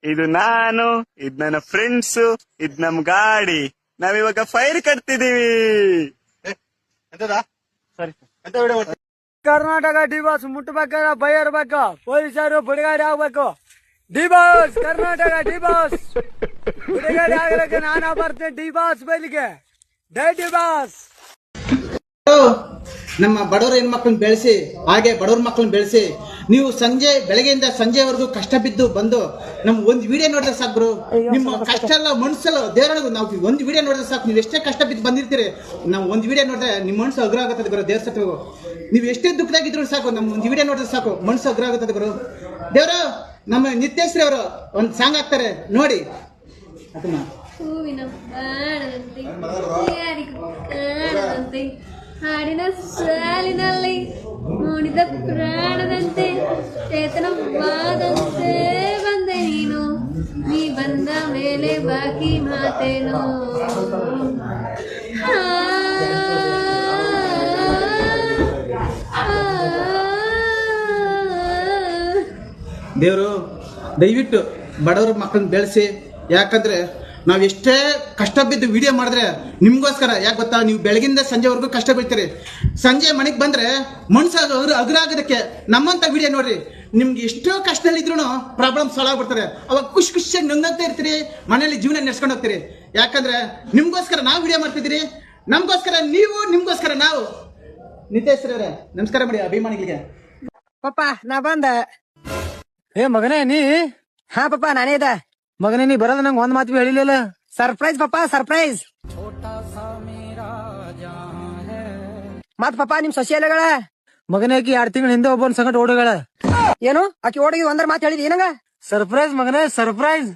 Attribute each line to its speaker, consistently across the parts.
Speaker 1: ಇದು ನಾನು, ಇದ್ ನನ್ನ ಫ್ರೆಂಡ್ಸ್, ಇದ್ ನಮ್ ಗಾಡಿ. ನಾವಿವಾಗ ಫೈರ್ ಕಟ್ತಿದೀವಿ.
Speaker 2: ಕರ್ನಾಟಕ ಡಿಬಾಸ್ ಮುಟ್ಟಬೇಕಾದ್ರೆ ಭಯ ಇರ್ಬೇಕು, ಪೊಲೀಸರು ಬಿಡುಗಡೆ ಆಗ್ಬೇಕು. ಡಿಬಾಸ್ ಕರ್ನಾಟಕ ಡಿಬಾಸ್ ಬಿಡುಗಡೆ ಆಗಲಿಕ್ಕೆ ನಾನು ಬರ್ತೇನೆ. ಡಿಬಾಸ್ ಬೈಲಿಗೆ ಡೈ ಡಿಬಾಸ್.
Speaker 3: ನಮ್ಮ ಬಡವರ ಹೆಣ್ಮಕ್ಳನ್ನ ಬೆಳೆಸಿ, ಹಾಗೆ ಬಡವ್ರ ಮಕ್ಕಳನ್ನ ಬೆಳೆಸಿ. ನೀವು ಬೆಳಗ್ಗೆಯಿಂದ ಸಂಜೆವರೆಗೂ ಕಷ್ಟ ಬಿದ್ದು ಬಂದು ನಮ್ ಒಂದ್ ವಿಡಿಯೋ ನೋಡಿದ್ರೆ ಸಾಕು ಗುರು. ನಿಮ್ಮ ಕಷ್ಟ ಎಲ್ಲ ಮನ್ಸಲ್ಲ ದೇವರೊಳಗೂ ನಾವು ಒಂದ್ ವಿಡಿಯೋ ನೋಡಿದ್ರೆ ಸಾಕು. ನೀವು ಎಷ್ಟೇ ಕಷ್ಟ ಬಿದ್ದು ಬಂದಿರ್ತೀರಿ, ನಾವು ಒಂದ್ ವಿಡಿಯೋ ನೋಡಿದ್ರೆ ನಿಮ್ ಮನ್ಸು ಅಗ್ರ ಆಗುತ್ತದೆ ಗುರು. ದೇವ್ರ ಸತ್ವ ನೀವು ಎಷ್ಟೇ ದುಃಖದಾಗಿದ್ರು ಸಾಕು, ನಮ್ ಒಂದ್ ವಿಡಿಯೋ ನೋಡಿದ್ರೆ ಸಾಕು, ಮನ್ಸು ಅಗ್ರ ಆಗುತ್ತದೆ ಗುರು. ದೇವ್ರು ನಮ್ಮ ನಿತ್ಯಶ್ರೀ ಅವರು ಒಂದ್ ಸಾಂಗ್ ಹಾಕ್ತಾರೆ ನೋಡಿ. ಅದನ್ನ
Speaker 4: ಹೂವಿನ ಬಾಣದಂತೆ ಕಾಣದಂತೆ ಹಾಡಿನ ಸಾಲಿನಲ್ಲಿ ನೋಡಿದ ಪ್ರಾಣದಂತೆ ಚೇತನವಾದಂತೆ ಬಂದೆ ನೀನು. ನೀ ಬಂದ ಮೇಲೆ ಬಾಕಿ ಮಾತೇನು.
Speaker 3: ದೇವರು ದಯವಿಟ್ಟು ಬಡವ್ರ ಮಕ್ಕಳನ್ನ ಬೆಳೆಸಿ. ಯಾಕಂದ್ರೆ ನಾವ್ ಎಷ್ಟೇ ಕಷ್ಟ ಬಿದ್ದು ವಿಡಿಯೋ ಮಾಡಿದ್ರೆ ನಿಮ್ಗೋಸ್ಕರ. ಯಾಕೆ ಗೊತ್ತಾ, ನೀವು ಬೆಳಗಿಂದ ಸಂಜೆವರೆಗೂ ಕಷ್ಟ ಬೀಳ್ತೀರಿ. ಸಂಜೆ ಮನೆಗೆ ಬಂದ್ರೆ ಮನ್ಸು ಅಗ್ರ ಆಗೋದಕ್ಕೆ ನಮ್ಮಂತ ವಿಡಿಯೋ ನೋಡ್ರಿ. ನಿಮ್ಗೆ ಎಷ್ಟೋ ಕಷ್ಟದಲ್ಲಿದ್ರು ಪ್ರಾಬ್ಲಮ್ ಸಾಲ್ವ್ ಆಗ್ಬಿಡ್ತಾರೆ. ಅವಾಗ ಖುಷಿಯಾಗಿ ನಗ್ನಗ್ತಾ ಇರ್ತೀರಿ, ಮನೇಲಿ ಜೀವನ ನಡೆಸ್ಕೊಂಡು ಹೋಗ್ತೀರಿ. ಯಾಕಂದ್ರೆ ನಿಮ್ಗೋಸ್ಕರ ನಾವು ವಿಡಿಯೋ ಮಾಡ್ತಿದ್ದೀರಿ, ನಮ್ಗೋಸ್ಕರ ನೀವು, ನಿಮ್ಗೋಸ್ಕರ ನಾವು. ನಿತೇಶ್ವರ ಅವರೇ ನಮಸ್ಕಾರ ಮಾಡಿ ಅಭಿಮಾನಿಗಳಿಗೆ.
Speaker 2: ಪಪ್ಪ ನಾ ಬಂದ. ಏ ಮಗನೇ ನೀ? ಹಾ ಪಪ್ಪ ನಾನೇ ಇದ್ದ. ಮಗನೇ ನೀ ಬರೋದು ನಂಗೆ ಒಂದ್ ಮಾತು ಹೇಳಿಲ್ಲ. ಸರ್ಪ್ರೈಸ್ ಪಪ್ಪ, ಸರ್ಪ್ರೈಸ್. ಮತ್ ಪಪ್ಪ ನಿಮ್ ಸೊಸೆಯಲ್ಲಗಳ ಮಗನೇ ಆಕಿ 2 ತಿಂಗಳ ಹಿಂದೆ ಒಬ್ಬನ ಸಂಗಟ ಓಡಗಳ. ಏನು ಆಕಿ ಓಡಗಿ ಒಂದರ ಮಾತು ಹೇಳಿದ್ ಏನಂಗ? ಸರ್ಪ್ರೈಸ್ ಮಗನೇ, ಸರ್ಪ್ರೈಸ್.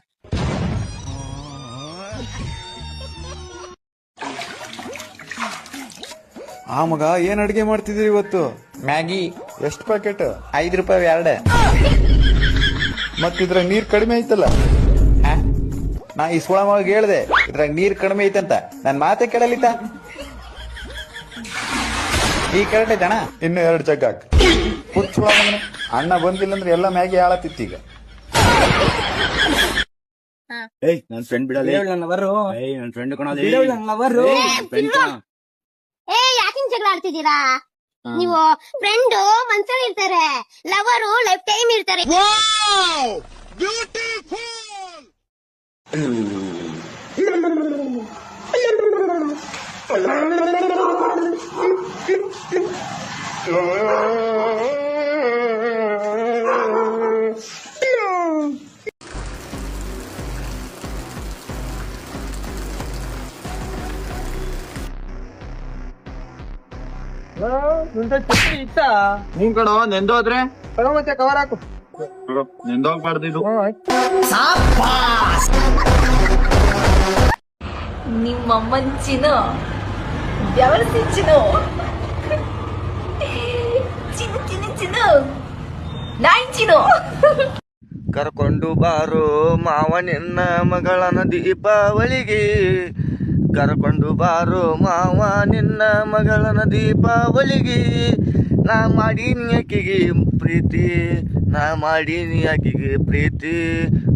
Speaker 5: ಆ ಮಗ ಏನ್ ಅಡಿಗೆ ಮಾಡ್ತಿದ್ದೀರಿ ಇವತ್ತು?
Speaker 6: ಮ್ಯಾಗಿ.
Speaker 5: ಎಷ್ಟು ಪ್ಯಾಕೆಟ್?
Speaker 6: 5 ರೂಪಾಯಿ 2.
Speaker 5: ಮತ್ತಿದ್ರ ನೀರ್ ಕಡಿಮೆ ಐತಲ್ಲ?
Speaker 6: ನಾ ಈ ಸುಳ ಮಗ ಹೇಳ್ದೆ ಇದ್ರಾಗ ನೀರ್ ಕಡಿಮೆ ಐತಂತ. ನನ್ ಮಾತೆ ಕೇಳಲಿತ್ತ. ಈ ಕರೆಕ್ಟ್ ಐತಣ್ಣ.
Speaker 5: ಇನ್ನು 2 ಜಗ್ ಹಾಕ್. ಹುಚ್ಚುಳ ಮಗನ, ಅಣ್ಣ ಬಂದಿಲ್ಲ ಅಂದ್ರೆ ಎಲ್ಲ ಮ್ಯಾಗಿ ಹಾಳತ್ತಿತ್ತೀಗ.
Speaker 1: ಏಯ್ ನನ್ ಫ್ರೆಂಡ್ ಬಿಡಲ್ಲ. ನನ್ ಫ್ರೆಂಡ್ ಕೊಡೋದು.
Speaker 4: ಯಾಕಿಂಗ್ ಜಗಳ ಆಡ್ತಿದ್ದೀರಾ ನೀವು? ಫ್ರೆಂಡ್ ಮನ್ಸಲ್ಲಿ ಇರ್ತಾರೆ, ಲವರು ಲೈಫ್ ಟೈಮ್ ಇರ್ತಾರೆ.
Speaker 2: ಇತ್ತ
Speaker 5: ಹ್ಞೂ ಕಣ, ನೆಂದೋದ್ರೆ
Speaker 2: ಮತ್ತೆ ಕವರ್ ಹಾಕು.
Speaker 5: ನೆಂದೋಗ್ಬಾರ್ದು ಇದು.
Speaker 7: ನಿಮ್ಮಮ್ಮನ್ ಚಿನ್ನು ಬೆವರ್ಸಿ ಚಿನ್ನು ಚಿನ್ನು ಚಿನ್ನು ಚಿನ್ನು ನಾಯಿ ಚಿನ್ನು.
Speaker 8: ಕರ್ಕೊಂಡು ಬಾರೋ ಮಾವ ನಿನ್ನ ಮಗಳನ ದೀಪಾವಳಿಗೆ. ಕರ್ಕೊಂಡು ಬಾರೋ ಮಾವ ನಿನ್ನ ಮಗಳನ ದೀಪಾವಳಿಗೆ. ನಾ ಮಾಡೀನಿ ಆಕಿಗೆ ಪ್ರೀತಿ, ನಾ ಮಾಡೀನಿ ಆಕಿಗೆ ಪ್ರೀತಿ.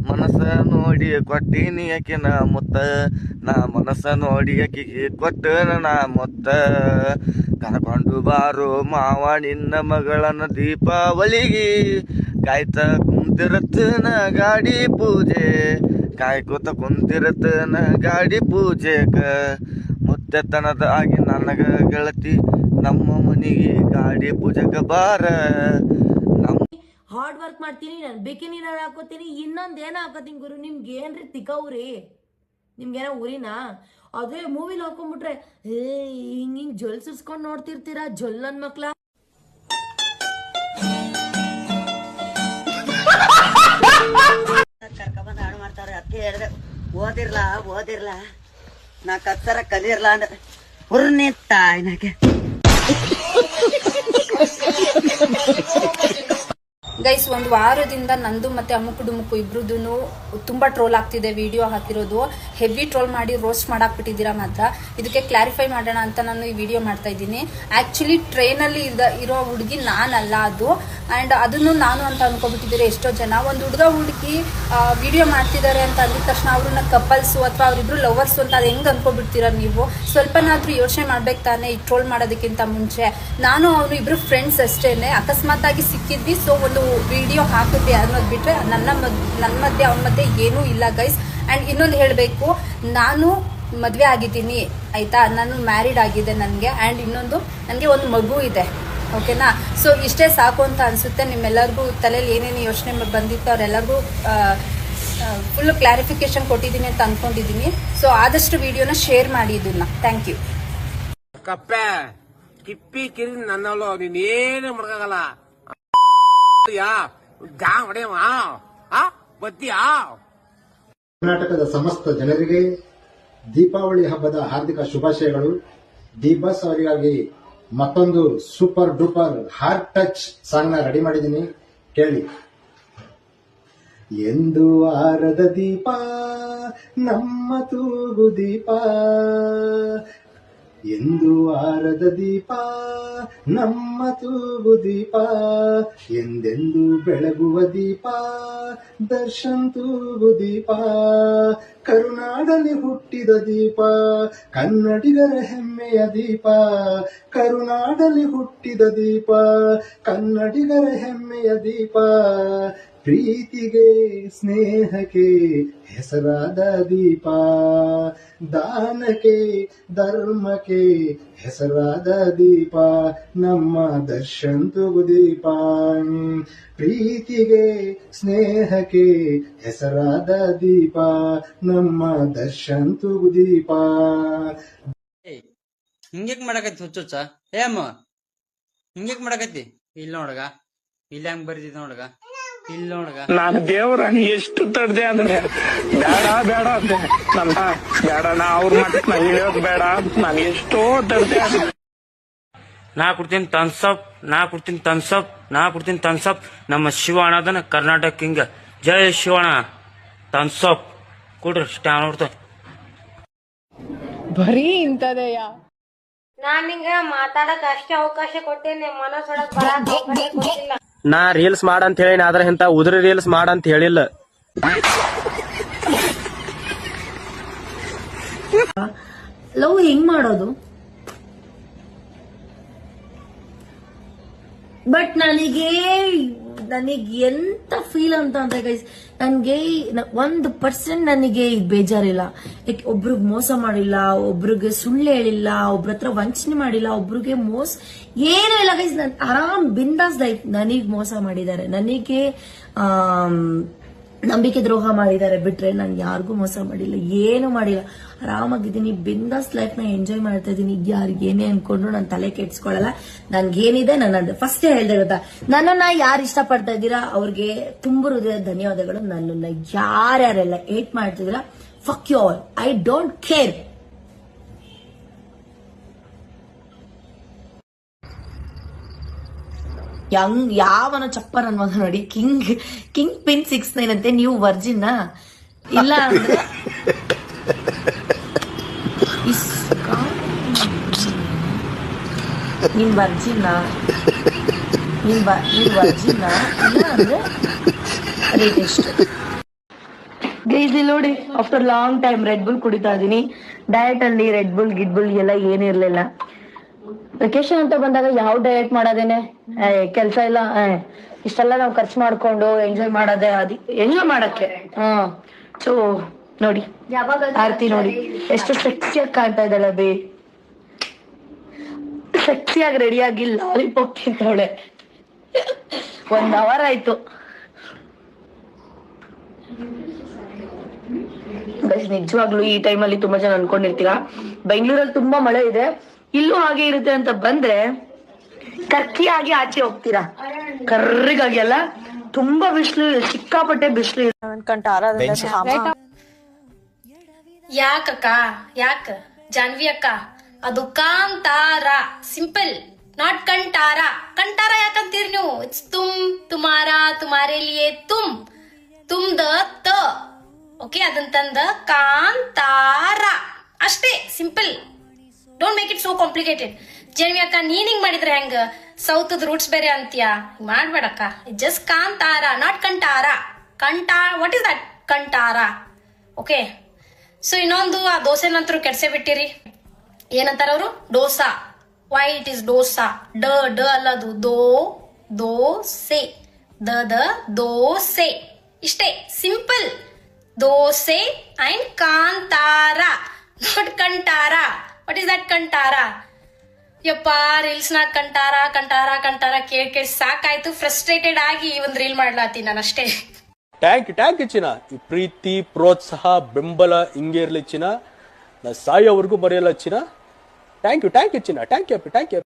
Speaker 8: ಮನಸ್ಸ ನೋಡಿ ಕೊಟ್ಟೀನಿ ಆಕಿನ ಮುತ್ತ, ನಾ ಮನಸ್ಸ ನೋಡಿ ಆಕಿಗೆ ಕೊಟ್ಟ ನಾ ಮುತ್ತ. ಕರ್ಕೊಂಡು ಬಾರೋ ಮಾವ ನಿನ್ನ ಮಗಳನ ದೀಪಾವಳಿಗೆ. ಕಾಯ್ತ ಕುಂತಿರತ್ತನ ಗಾಡಿ ಪೂಜೆ, ಕಾಯ್ಕೋತ ಕುಂತಿರತ್ತನ ಗಾಡಿ ಪೂಜೆಕ. ಮುತ್ತೆತನದ ಆಗಿ ನನಗ ಗೆಳತಿ ನಮ್ಮ ಮನೆಗೆ ಗಾಡಿ ಪೂಜೆಕ ಬಾರ.
Speaker 7: ಹಾರ್ಡ್ ವರ್ಕ್ ಮಾಡ್ತೀನಿ, ನಾನು ಬೇಕಿನಿ ಹಾಕೋತೀನಿ, ಇನ್ನೊಂದ್ ಏನೋ ಹಾಕೋತೀನಿ ಗುರು. ನಿಮ್ಗೆ ಏನ್ರಿ ತಿಕ್ಕವ್ರಿ? ನಿಮ್ಗೇನೋ ಊರಿನಾ? ಅದೇ ಮೂವಿಲಿ ಹಾಕೊಂಡ್ಬಿಟ್ರೆ ಹಿಂಗ್ ಜೊಲ್ ಸುರ್ಸ್ಕೊಂಡ್ ನೋಡ್ತಿರ್ತೀರಾ ಜೊಲ್ ನನ್ ಮಕ್ಳ.
Speaker 9: ಕರ್ಕೊಂಡ್ ಹಾಡು ಮಾಡ್ತಾರೆ. ಅದಕ್ಕೆ ಹೇಳಿದೆ ಓದಿರ್ಲ ನಾ ಕತ್ತರ ಕಲಿಯರ್ಲ ಅಂದ್ರೆ ಹುರ್ನಿತ್ತ
Speaker 10: ಗೈಸ್ ಒಂದು ವಾರದಿಂದ ನಂದು ಮತ್ತೆ ಅಮುಕು ಡುಮುಕು ಇಬ್ರದ್ದು ತುಂಬಾ ಟ್ರೋಲ್ ಆಗ್ತಿದೆ. ವಿಡಿಯೋ ಹಾಕಿರೋದು ಹೆವಿ ಟ್ರೋಲ್ ಮಾಡಿ ರೋಸ್ಟ್ ಮಾಡಾಕ್ಬಿಟ್ಟಿದ್ದೀರಾ. ಮಾತ್ರ ಇದಕ್ಕೆ ಕ್ಲಾರಿಫೈ ಮಾಡೋಣ ಅಂತ ನಾನು ಈ ವಿಡಿಯೋ ಮಾಡ್ತಾ ಇದ್ದೀನಿ. ಆಕ್ಚುಲಿ ಟ್ರೈನಲ್ಲಿ ಇರೋ ಹುಡುಗಿ ನಾನಲ್ಲ ಅದು, ಅಂಡ್ ಅದನ್ನು ನಾನು ಅಂತ ಅನ್ಕೊಬಿಟ್ಟಿದ್ದೀರಿ ಎಷ್ಟೋ ಜನ. ಒಂದು ಹುಡುಗಿ ವಿಡಿಯೋ ಮಾಡ್ತಿದ್ದಾರೆ ಅಂತ ಅಂದಿದ ತಕ್ಷಣ ಅವ್ರನ್ನ ಕಪಲ್ಸು ಅಥವಾ ಅವರಿಬ್ರು ಲವರ್ಸು ಅಂತ ಅದು ಹೆಂಗ್ ಅನ್ಕೊಬಿಡ್ತೀರ ನೀವು? ಸ್ವಲ್ಪನಾದ್ರೂ ಯೋಚನೆ ಮಾಡ್ಬೇಕು ತಾನೆ ಈ ಟ್ರೋಲ್ ಮಾಡೋದಕ್ಕಿಂತ ಮುಂಚೆ. ನಾನು ಅವನು ಇಬ್ರು ಫ್ರೆಂಡ್ಸ್ ಅಷ್ಟೇನೆ, ಅಕಸ್ಮಾತ್ ಆಗಿ ಸಿಕ್ಕಿದ್ವಿ, ಸೊ ಒಂದು ವಿಡಿಯೋ ಹಾಕಿದ್ವಿ ಅನ್ನೋದು ಬಿಟ್ರೆ ನನ್ನ ಮಧ್ಯೆ ಅವನ ಮಧ್ಯೆ ಏನೂ ಇಲ್ಲ ಗೈಸ್. ಅಂಡ್ ಇನ್ನೊಂದು ಹೇಳಬೇಕು, ನಾನು ಮದುವೆ ಆಗಿದ್ದೀನಿ ಆಯ್ತಾ, ನಾನು ಮ್ಯಾರಿಡ್ ಆಗಿದೆ ನನಗೆ. ಆ್ಯಂಡ್ ಇನ್ನೊಂದು ನನಗೆ ಒಂದು ಮಗು ಇದೆ, ಓಕೆನಾ? ಸೊ ಇಷ್ಟೇ ಸಾಕು ಅಂತ ಅನಿಸುತ್ತೆ. ನಿಮ್ಮೆಲ್ಲರಿಗೂ ತಲೆಯಲ್ಲಿ ಏನೇನು ಯೋಚನೆ ಬಂದಿತ್ತು ಅವರೆಲ್ಲರಿಗೂ ಫುಲ್ ಕ್ಲಾರಿಫಿಕೇಶನ್ ಕೊಟ್ಟಿದ್ದೀನಿ ಅಂತ ಅನ್ಕೊಂಡಿದ್ದೀನಿ. ಸೊ ಆದಷ್ಟು ವಿಡಿಯೋನ ಶೇರ್ ಮಾಡಿ ಇದನ್ನ. Thank you.
Speaker 2: ಕಪ್ಪೆ ಕಿಪ್ಪಿ ಕಿರಿ ನನ್ನಲ್ಲೋ ನೀನೇನು ಮಾಡಕ್ಕಾಗಲ್ಲ.
Speaker 11: ಕರ್ನಾಟಕದ ಸಮಸ್ತ ಜನರಿಗೆ ದೀಪಾವಳಿ ಹಬ್ಬದ ಹಾರ್ದಿಕ ಶುಭಾಶಯಗಳು. ಡಿ ಬಾಸ್ ಅವರಿಗಾಗಿ ಮತ್ತೊಂದು super duper heart touch song ನ ರೆಡಿ ಮಾಡಿದ್ದೀನಿ, ಕೇಳಿ. ಎಂದು ಆರದ ದೀಪ ನಮ್ಮ ತೂಗು ದೀಪ, ಎಂದು ಆರದ ದೀಪ ನಮ್ಮ ತೂಗು ದೀಪ, ಎಂದೆಂದು ಬೆಳಗುವ ದೀಪ ದರ್ಶನ್ ತೂಗು ದೀಪ, ಕರುನಾಡಲ್ಲಿ ಹುಟ್ಟಿದ ದೀಪ ಕನ್ನಡಿಗರ ಹೆಮ್ಮೆಯ ದೀಪ, ಕರುನಾಡಲ್ಲಿ ಹುಟ್ಟಿದ ದೀಪ ಕನ್ನಡಿಗರ ಹೆಮ್ಮೆಯ ದೀಪ, ಪ್ರೀತಿಗೆ ಸ್ನೇಹಕ್ಕೆ ಹೆಸರಾದ ದೀಪ, ದಾನಕ್ಕೆ ಧರ್ಮಕ್ಕೆ ಹೆಸರಾದ ದೀಪ ನಮ್ಮ ದರ್ಶನ್ ತೂಗು ದೀಪ, ಪ್ರೀತಿಗೆ ಸ್ನೇಹಕ್ಕೆ ಹೆಸರಾದ ದೀಪ ನಮ್ಮ ದರ್ಶನ್ ತೂಗು ದೀಪ.
Speaker 9: ಹಿಂಗ್ಯಾಕ್ ಮಾಡಕತ್ತಿ ಹುಚ್ಚುಚ್ಚ? ಏ ಅಮ್ಮ ಹಿಂಗ್ಯಾಕ್ ಮಾಡಕತ್ತಿ? ಇಲ್ಲ ನೋಡಗ, ಇಲ್ಲ ಹಂಗ್ ಬರ್ತಿದ್ ನೋಡಗ, ಇಲ್ಲ ನೋಡಗ.
Speaker 1: ನಾನು ದೇವ್ರ ಎಷ್ಟು ತಡ್ದೆ ಅಂದ್ರೆ ಬೇಡ ಬೇಡ ಅಂದೆ, ನನ್ನ ಬೇಡ, ನಾ ಅವ್ರ ಮಟ್ಟಕ್ಕೆ ನಾ ಇಳಿಯೋದ್ ಬೇಡ, ನಾನು ಎಷ್ಟೋ ತಡ್ದೆ.
Speaker 12: ನಾ ಕೊಡ್ತೀನಿ ಥಮ್ಸಪ್, ನಾ ಕೊಡ್ತೀನಿ ಥಮ್ಸಪ್, ನಾ ಕೊಡ್ತೀನಿ ಥಮ್ಸಪ್. ನಮ್ಮ ಶಿವಣ್ಣ ಅದನ್ನ ಕರ್ನಾಟಕ ಕಿಂಗ್. ಜೈ ಶಿವಣ್ಣ. ಥಮ್ಸಪ್ ಕೊಡ್ರಿ, ಸ್ಟ್ಯಾನ್ ನೋಡ್ತ
Speaker 10: ಬರೀ ಇಂತದೆಯ.
Speaker 4: ನಾನ್ ನಿಂಗ ಮಾತಾಡಕ್ ಅಷ್ಟೇ ಅವಕಾಶ ಕೊಟ್ಟೇನೆ, ಮನಸ್ಸೊಳಗ್ ಬರಾಕ್ ಅವಕಾಶ ಕೊಟ್ಟಿಲ್ಲ.
Speaker 12: ನಾ ರೀಲ್ಸ್ ಮಾಡಂತ ಹೇಳಿ, ಆದ್ರೆ ಇಂತ ಉದ್ರಿ ರೀಲ್ಸ್ ಮಾಡಂತ ಹೇಳಿಲ್ಲ.
Speaker 7: ಲವ್ ಹೆಂಗ್ ಮಾಡೋದು? ಬಟ್ ನನಗೆ ಎಂತ ಫೀಲ್ ಅಂತ ಅಂದ್ರೆ ಗೈಸ್, ನನಗೆ 1% ನನಗೆ ಬೇಜಾರಿಲ್ಲ. ಒಬ್ರಿಗೆ ಮೋಸ ಮಾಡಿಲ್ಲ, ಒಬ್ರಿಗೆ ಸುಳ್ಳು ಹೇಳಿಲ್ಲ, ಒಬ್ರ ಹತ್ರ ವಂಚನೆ ಮಾಡಿಲ್ಲ, ಒಬ್ರಿಗೆ ಮೋಸ ಏನೂ ಇಲ್ಲ ಗೈಸ್. ನಾನು ಆರಾಮ್ ಬಿಂದಾಸ್ ಲೈಫ್. ನನಗ್ ಮೋಸ ಮಾಡಿದ್ದಾರೆ, ನನಗೆ ನಂಬಿಕೆ ದ್ರೋಹ ಮಾಡಿದ್ದಾರೆ ಬಿಟ್ರೆ ನಾನು ಯಾರಿಗೂ ಮೋಸ ಮಾಡಿಲ್ಲ, ಏನು ಮಾಡಿಲ್ಲ. ಆರಾಮಾಗಿದ್ದೀನಿ, ಬಿಂದಾಸ್ ಲೈಫ್ ನ ಎಂಜಾಯ್ ಮಾಡ್ತಾ ಇದ್ದೀನಿ. ಯಾರಿಗೆ ಏನೇ ಅನ್ಕೊಂಡ್ರು ನಾನು ತಲೆ ಕೆಡ್ಸ್ಕೊಳ್ಳಲ್ಲ. ನನ್ಗೇನಿದೆ ನನ್ನ ಫಸ್ಟ್ ಹೇಳ್ದೆ ಗೊತ್ತಾ, ನನ್ನನ್ನ ಯಾರು ಇಷ್ಟಪಡ್ತಾ ಇದ್ದೀರಾ ಅವ್ರಿಗೆ ತುಂಬ ಹೃದಯದ ಧನ್ಯವಾದಗಳು. ನನ್ನನ್ನ ಯಾರ್ಯಾರೆಲ್ಲ ಏಟ್ ಮಾಡ್ತಿದ್ದೀರಾ, fuck you all, I don't care. ಯಾವನ ಚಪ್ಪ ನನ್ ಮಗ ನೋಡಿ, ಕಿಂಗ್ ಪಿನ್ 69 ಅಂತೆ. ನೀವು ವರ್ಜಿನ್ ಇಲ್ಲ ಅಂದ್ರೆ ನೀನ್ ವರ್ಜಿನ್, ನೀನ್ ವರ್ಜಿನ್ ಇಲ್ಲ ಅಂದ್ರೆ ರೇಟ್ ಎಷ್ಟು ಗೈಸ್ ನೋಡಿ. After long time red bull ಕುಡಿತಾ ಇದೀನಿ. ಡಯಟ್ ಅಲ್ಲಿ ರೆಡ್ ಬುಲ್ ಗಿಡ್ಬುಲ್ ಎಲ್ಲ ಏನಿರ್ಲಿಲ್ಲ. ವೆಕೇಶನ್ ಅಂತ ಬಂದಾಗ ಯಾವ ಡಯಟ್ ಮಾಡೋದೇನೆ, ಕೆಲ್ಸ ಇಲ್ಲ, ಇಷ್ಟೆಲ್ಲ ನಾವು ಖರ್ಚು ಮಾಡ್ಕೊಂಡು ಎಂಜಾಯ್ ಮಾಡೋದೇ, ಎಂಜಾಯ್ ಮಾಡಕ್ಕೆ. ಸೊ ನೋಡಿ ಆರ್ತಿ ನೋಡಿ ಎಷ್ಟು ಸೆಕ್ಸಿಯಾಗಿ ಕಾಣ್ತಾ ಇದ್ದಾಳೆ ಬೇ, ಸೆಕ್ಸಿಯಾಗಿ ರೆಡಿಯಾಗಿ ಲಾಲಿಪಾಪ್ ತಿಂತವಳೆ. 1 hour ಆಯ್ತು. ನಿಜವಾಗ್ಲು ಈ ಟೈಮಲ್ಲಿ ತುಂಬಾ ಜನ ಅನ್ಕೊಂಡಿರ್ತೀರಾ ಬೆಂಗಳೂರಲ್ಲಿ ತುಂಬಾ ಮಳೆ ಇದೆ, ಇಲ್ಲೂ ಹಾಗೆ ಇರುತ್ತೆ ಅಂತ ಬಂದ್ರೆ ಕರ್ಕಿಯಾಗಿ ಆಚೆ ಹೋಗ್ತೀರಾ. ಕರ್ರಿಗಾಗಿ ಅಲ್ಲ, ತುಂಬಾ ಬಿಸಿಲು, ಸಿಕ್ಕಾಪಟ್ಟೆ ಬಿಸಿಲು.
Speaker 10: ಯಾಕಕ್ಕ, ಯಾಕ ಜಾನ್ವಿ ಅಕ್ಕ, ಅದು ಕಾಂತಾರ ಸಿಂಪಲ್. ನಾಟ್ ಕಂಟಾರ. ಕಂಟಾರ ಯಾಕಂತೀರಿ ನೀವು? ಇಟ್ಸ್ ತುಮ್, ತುಮಾರ, ತುಮಾರೆ ಲಿಯೇ ತುಮ್, ತುಮ್ದ ತ. ಓಕೆ, ಅದನ್ನ ತಂದ ಕಾಂತಾರ ಅಷ್ಟೇ, simple. Don't make it so complicated. Janhvi ಅಕ್ಕ, ನೀನ್ ಹಿಂಗ್ ಮಾಡಿದ್ರೆ ಹೆಂಗ? ಸೌತ್ ರೂಟ್ಸ್ ಬೇರೆ ಅಂತೀಯಾ? ಮಾಡ್ಬೇಡಕ್ಕ. Just Kantara, not Kantara. Kantara, what is that? Kantara. Okay, so ಇನ್ನೊಂದು, ಆ ದೋಸೆ ನಂತರ ಕೆಡ್ಸೆ ಬಿಟ್ಟಿರಿ. ಏನಂತಾರ ಅವರು? Dosa. Why it is dosa? ಡ ಡ ಅಲ್ಲದು, ದೋಸೆ. ದ ದೋಸೆ. ಇಷ್ಟೇ, simple. Dosa and Kantara, not Kantara. What is that Kantara? ಯಪ್ಪ, ರೀಲ್ಸ್ ನಾಗ ಕಂಟಾರ ಕಂಟಾರ ಕಂಟಾರ ಕೇಳಿ ಸಾಕಾಯ್ತು. ಫ್ರಸ್ಟ್ರೇಟೆಡ್ ಆಗಿ ಒಂದು ರೀಲ್ ಮಾಡ್ಲಾತೀನಿ ನಾನು ಅಷ್ಟೇ.
Speaker 13: ಟ್ಯಾಂಕ್ ಯು ಚಿನ್ನ. ಈ ಪ್ರೀತಿ, ಪ್ರೋತ್ಸಾಹ, ಬೆಂಬಲ ಹಿಂಗೆ ಇರ್ಲಿ ಚಿನ್ನ. ನಾ ಸಾಯೋವರೆಗೂ ಬರೆಯಲ್ಲ ಚಿನ್ನ. ಥ್ಯಾಂಕ್ ಯು ಚಿನ್ನ. Thank you.